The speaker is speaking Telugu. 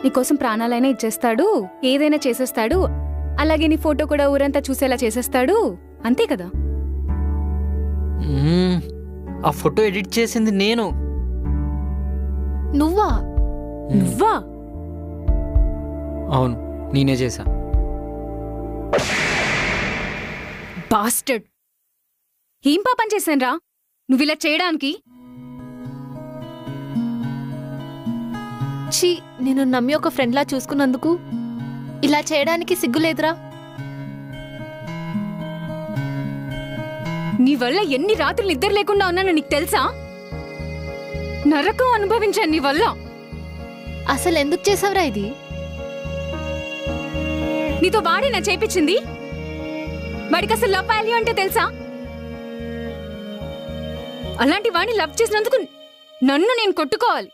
నీకోసం ప్రాణాలైనా ఇచ్చేస్తాడు, ఏదైనా చేసేస్తాడు, అలాగే నీ ఫోటో కూడా ఊరంతా చూసేలా చేసేస్తాడు, అంతే కదా? ఆ ఫోటో ఎడిట్ చేసింది నేను. నువ్వా? నువ్వా? అవును, నేనే చేశా. బాస్టర్డ్! ఏం పాపం చేశాన్రా నువ్విలా చేయడానికి? ఛీ, నేను నమ్మి ఒక ఫ్రెండ్లా చూసుకున్నందుకు ఇలా చేయడానికి సిగ్గులేదురా? నీ వల్ల ఎన్ని రాత్రులు నిద్ర లేకుండా ఉన్నానో నీకు తెలుసా? నరకం అనుభవించాను నీ వల్ల. అసలు ఎందుకు చేసావురా ఇది? నీతో వాడే నా చేపించింది. వాడికి అసలు లవ్ వాల్యూ అంటే తెలుసా? అలాంటి వాడిని లవ్ చేసినందుకు నన్ను నేను కొట్టుకోవాలి.